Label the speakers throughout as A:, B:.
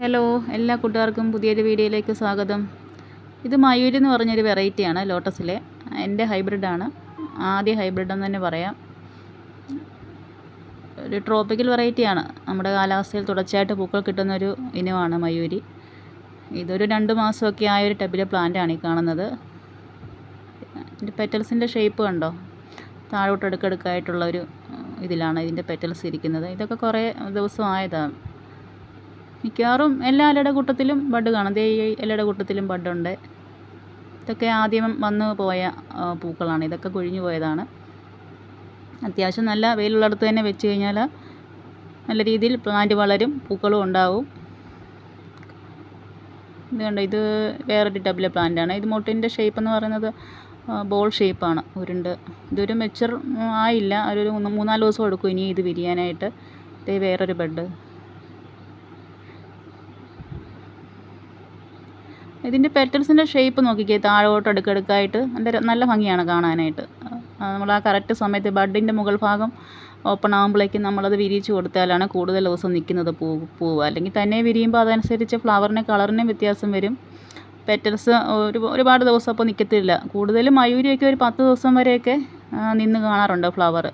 A: Hello, എല്ലാ കൂട്ടുകാർക്കും പുതിയൊരു വീഡിയോയിലേക്ക് സ്വാഗതം. ഇത് മയൂരി എന്ന് പറഞ്ഞൊരു വെറൈറ്റിയാണ് ലോട്ടസിലെ. എൻ്റെ ഹൈബ്രിഡാണ്, ആദ്യ ഹൈബ്രിഡ് എന്ന് തന്നെ പറയാം. ഒരു ട്രോപ്പിക്കൽ വെറൈറ്റിയാണ്. നമ്മുടെ കാലാവസ്ഥയിൽ തുടർച്ചയായിട്ട് പൂക്കൾ കിട്ടുന്നൊരു ഇനമാണ് മയൂരി. ഇതൊരു 2 മാസമൊക്കെ ആയൊരു ടബിലെ പ്ലാന്റാണ് ഈ കാണുന്നത്. ഇതിൻ്റെ പെറ്റൽസിൻ്റെ ഷേപ്പ് കണ്ടോ? താഴോട്ട് അടുക്കടുക്കായിട്ടുള്ളൊരു ഇതിലാണ് ഇതിൻ്റെ പെറ്റൽസ് ഇരിക്കുന്നത്. ഇതൊക്കെ കുറേ ദിവസമായതാണ്. മിക്കവാറും എല്ലാ ഇലയുടെ കൂട്ടത്തിലും ബഡ് കാണും. ദേ ഈ ഇലയുടെ കൂട്ടത്തിലും ബഡുണ്ട്. ഇതൊക്കെ ആദ്യം വന്ന് പോയ പൂക്കളാണ്. ഇതൊക്കെ കൊഴിഞ്ഞു പോയതാണ്. അത്യാവശ്യം നല്ല വെയിലുള്ളിടത്ത് തന്നെ വെച്ച് കഴിഞ്ഞാൽ നല്ല രീതിയിൽ പ്ലാന്റ് വളരും, പൂക്കളും ഉണ്ടാവും. ഇത് കണ്ടോ, ഇത് വേറൊരു ടബിലെ പ്ലാന്റാണ്. ഇത് മൊട്ടിൻ്റെ ഷേപ്പ് എന്ന് പറയുന്നത് ബോൾ ഷേപ്പാണ്, ഉരുണ്ട്. ഇതൊരു മെച്ചർ ആയില്ല, ഒരു 3-4 ദിവസം എടുക്കും ഇനി ഇത് വിരിയാനായിട്ട്. ഇത് വേറൊരു ബഡ്. ഇതിൻ്റെ പെറ്റൽസിൻ്റെ ഷേപ്പ് നോക്കിക്കേ, താഴോട്ട് അടുക്കടുക്കായിട്ട് നല്ല ഭംഗിയാണ് കാണാനായിട്ട്. നമ്മൾ ആ കറക്റ്റ് സമയത്ത് ബഡിൻ്റെ മുകൾ ഭാഗം ഓപ്പൺ ആകുമ്പോഴേക്കും നമ്മളത് വിരിയിച്ച് കൊടുത്താലാണ് കൂടുതൽ ദിവസം നിൽക്കുന്നത് പൂവ്. അല്ലെങ്കിൽ തന്നെ വിരിയുമ്പോൾ അതനുസരിച്ച് ഫ്ലവറിൻ്റെ കളറിനും വ്യത്യാസം വരും. പെറ്റൽസ് ഒരുപാട് ദിവസം അപ്പോൾ നിൽക്കത്തില്ല. കൂടുതലും മയൂരിയൊക്കെ ഒരു 10 ദിവസം വരെയൊക്കെ നിന്ന് കാണാറുണ്ട് ഫ്ലവർ.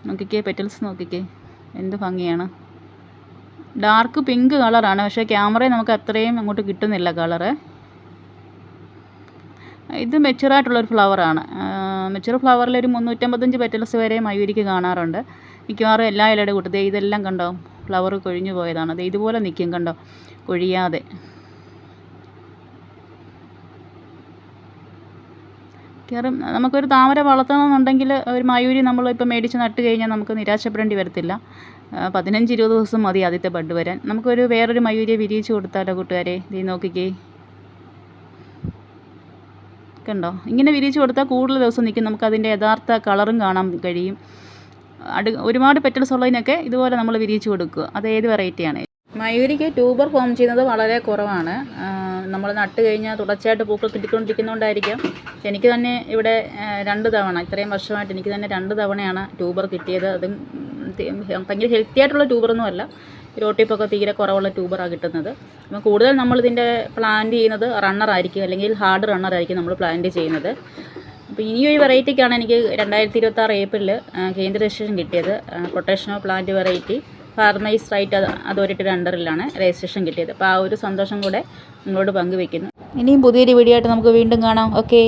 A: നോക്കിക്കേ, പെറ്റൽസ് നോക്കിക്കേ, എന്ത് ഭംഗിയാണ്. ഡാർക്ക് പിങ്ക് കളറാണ്, പക്ഷേ ക്യാമറയിൽ നമുക്ക് അത്രയും അങ്ങോട്ട് കിട്ടുന്നില്ല കളറ്. ഇത് മെച്ചുറായിട്ടുള്ളൊരു ഫ്ലവറാണ്. മെച്ചുർ ഫ്ലവറിൽ ഒരു 355 പെറ്റൽസ് വരെ മയൂരിക്ക് കാണാറുണ്ട്. മിക്കവാറും എല്ലാ ഇലയുടെ കൂട്ടത്തിൽ ഇതെല്ലാം കണ്ടോ, ഫ്ലവർ കൊഴിഞ്ഞു പോയതാണ്. അത് ഇതുപോലെ നിൽക്കും കണ്ടോ, കൊഴിയാതെ. മിക്കവാറും നമുക്കൊരു താമര വളർത്തണമെന്നുണ്ടെങ്കിൽ ഒരു മയൂരി നമ്മളിപ്പോൾ മേടിച്ച് നട്ട് കഴിഞ്ഞാൽ നമുക്ക് നിരാശപ്പെടേണ്ടി വരത്തില്ല. 15-20 ദിവസം മതി ആദ്യത്തെ ബഡ് വരാൻ. നമുക്കൊരു വേറൊരു മയൂരിയെ വിരിയിച്ച് കൊടുത്താലോ കൂട്ടുകാരെ? ഇത് നോക്കിക്കേ, കണ്ടോ? ഇങ്ങനെ വിരിയിച്ച് കൊടുത്താൽ കൂടുതൽ ദിവസം നിൽക്കും. നമുക്കതിൻ്റെ യഥാർത്ഥ കളറും കാണാൻ കഴിയും. ഒരുപാട് പെറ്റൽസ് ഉള്ളതിനൊക്കെ ഇതുപോലെ നമ്മൾ വിരിയിച്ച് കൊടുക്കുക. അത് ഏത് വെറൈറ്റിയാണ്. മയൂരിക്ക് ട്യൂബർ ഫോം ചെയ്യുന്നത് വളരെ കുറവാണ്. നമ്മൾ നട്ട് കഴിഞ്ഞാൽ തുടർച്ചയായിട്ട് പൂക്കൾ കിട്ടിക്കൊണ്ടിരിക്കുന്നതുകൊണ്ടായിരിക്കാം. എനിക്ക് തന്നെ ഇവിടെ 2 തവണ, ഇത്രയും വർഷമായിട്ട് എനിക്ക് തന്നെ 2 തവണയാണ് ട്യൂബർ കിട്ടിയത്. അതും ഭയങ്കര ഹെൽത്തി ആയിട്ടുള്ള ട്യൂബറൊന്നും അല്ല, രോട്ടിപ്പൊക്കെ തീരെ കുറവുള്ള ട്യൂബറാണ് കിട്ടുന്നത്. അപ്പോൾ കൂടുതൽ നമ്മളിതിൻ്റെ പ്ലാന്റ് ചെയ്യുന്നത് റണ്ണറായിരിക്കും, അല്ലെങ്കിൽ ഹാർഡ് റണ്ണറായിരിക്കും നമ്മൾ പ്ലാന്റ് ചെയ്യുന്നത്. അപ്പോൾ ഈ ഒരു വെറൈറ്റിക്കാണ് എനിക്ക് 2026 ഏപ്രിലിൽ കേന്ദ്ര രജിസ്ട്രേഷൻ കിട്ടിയത്. Protection of plant variety farmers right അതോറിറ്റിയുടെ അണ്ടറിലാണ് രജിസ്ട്രേഷൻ കിട്ടിയത്. അപ്പോൾ ആ ഒരു സന്തോഷം കൂടെ നിങ്ങളോട് പങ്കുവെക്കുന്നു. ഇനിയും പുതിയൊരു വീഡിയോ ആയിട്ട് നമുക്ക് വീണ്ടും കാണാം. ഓക്കെ.